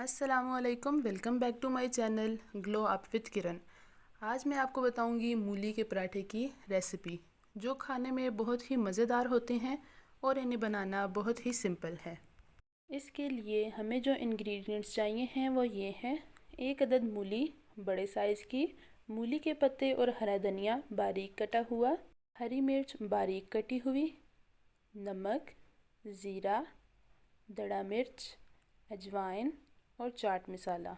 अस्सलामुअलैकुम, welcome back to my channel glow up with Kiran. आज मैं आपको बताऊंगी मूली के पराठे की रेसिपी, जो खाने में बहुत ही मज़ेदार होते हैं और इन्हें बनाना बहुत ही सिंपल है। इसके लिए हमें जो इंग्रेडिएंट्स चाहिए हैं वो ये हैं: 1 अदद मूली बड़े साइज़ की, मूली के पत्ते और हरा धनिया बारीक कटा हुआ, हरी मिर्च बारीक कटी हुई, नमक, ज़ीरा, दड़ा मिर्च, अजवाइन और चाट मसाला।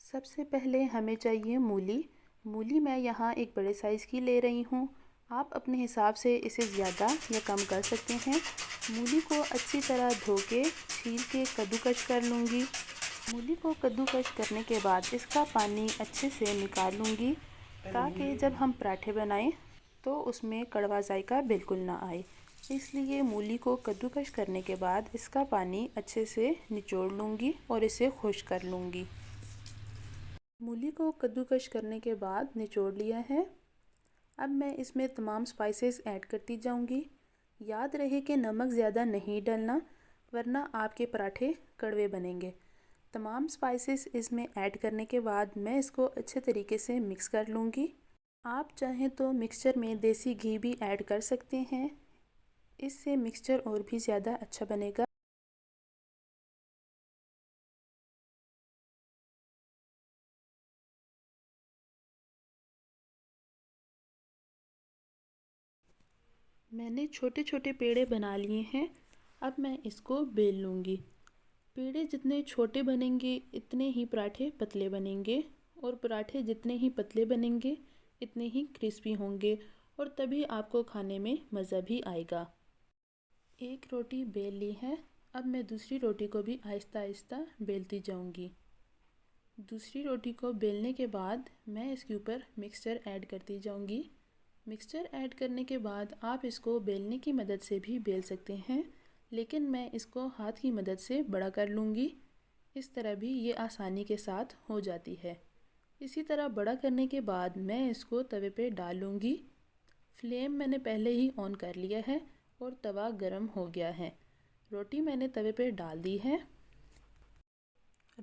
सबसे पहले हमें चाहिए मूली। मूली मैं यहाँ एक बड़े साइज़ की ले रही हूँ। आप अपने हिसाब से इसे ज़्यादा या कम कर सकते हैं। मूली को अच्छी तरह धो के छील के कद्दूकस कर लूँगी। मूली को कद्दूकस करने के बाद इसका पानी अच्छे से निकाल लूँगी, ताकि जब हम पराठे बनाएं तो उसमें कड़वा जायका बिल्कुल ना आए। इसलिए मूली को कद्दूकस करने के बाद इसका पानी अच्छे से निचोड़ लूँगी और इसे खुश्क कर लूँगी। मूली को कद्दूकस करने के बाद निचोड़ लिया है। अब मैं इसमें तमाम स्पाइसेस ऐड करती जाऊँगी। याद रहे कि नमक ज़्यादा नहीं डालना, वरना आपके पराठे कड़वे बनेंगे। तमाम स्पाइसेस इसमें ऐड करने के बाद मैं इसको अच्छे तरीके से मिक्स कर लूँगी। आप चाहें तो मिक्सचर में देसी घी भी ऐड कर सकते हैं, इससे मिक्सचर और भी ज़्यादा अच्छा बनेगा। मैंने छोटे छोटे पेड़े बना लिए हैं। अब मैं इसको बेल लूँगी। पेड़े जितने छोटे बनेंगे इतने ही पराठे पतले बनेंगे, और पराठे जितने ही पतले बनेंगे इतने ही क्रिस्पी होंगे, और तभी आपको खाने में मज़ा भी आएगा। एक रोटी बेल ली है। अब मैं दूसरी रोटी को भी आहिस्ता आहिस्ता बेलती जाऊंगी। दूसरी रोटी को बेलने के बाद मैं इसके ऊपर मिक्सचर ऐड करती जाऊंगी। मिक्सचर ऐड करने के बाद आप इसको बेलने की मदद से भी बेल सकते हैं, लेकिन मैं इसको हाथ की मदद से बड़ा कर लूँगी। इस तरह भी ये आसानी के साथ हो जाती है। इसी तरह बड़ा करने के बाद मैं इसको तवे पे डाल लूँगी। फ्लेम मैंने पहले ही ऑन कर लिया है और तवा गरम हो गया है। रोटी मैंने तवे पे डाल दी है।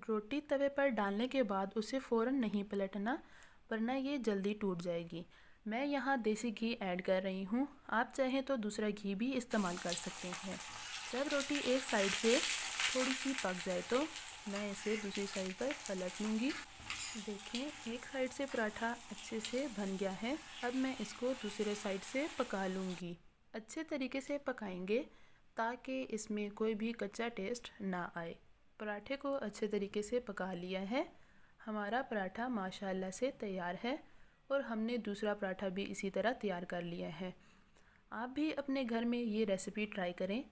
रोटी तवे पर डालने के बाद उसे फ़ौरन नहीं पलटना, वरना ये जल्दी टूट जाएगी। मैं यहाँ देसी घी ऐड कर रही हूँ, आप चाहें तो दूसरा घी भी इस्तेमाल कर सकते हैं। जब रोटी एक साइड से थोड़ी सी पक जाए तो मैं इसे दूसरी साइड पर पलट लूँगी। देखें, एक साइड से पराठा अच्छे से बन गया है। अब मैं इसको दूसरे साइड से पका लूँगी। अच्छे तरीके से पकाएंगे ताकि इसमें कोई भी कच्चा टेस्ट ना आए। पराठे को अच्छे तरीके से पका लिया है। हमारा पराठा माशाल्लाह से तैयार है, और हमने दूसरा पराठा भी इसी तरह तैयार कर लिया है। आप भी अपने घर में ये रेसिपी ट्राई करें।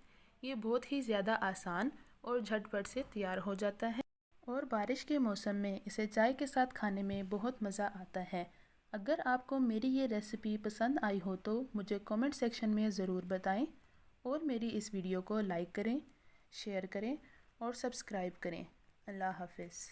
ये बहुत ही ज़्यादा आसान और झटपट से तैयार हो जाता है, और बारिश के मौसम में इसे चाय के साथ खाने में बहुत मज़ा आता है। अगर आपको मेरी ये रेसिपी पसंद आई हो तो मुझे कमेंट सेक्शन में ज़रूर बताएं, और मेरी इस वीडियो को लाइक करें, शेयर करें और सब्सक्राइब करें। अल्लाह हाफ़िज़।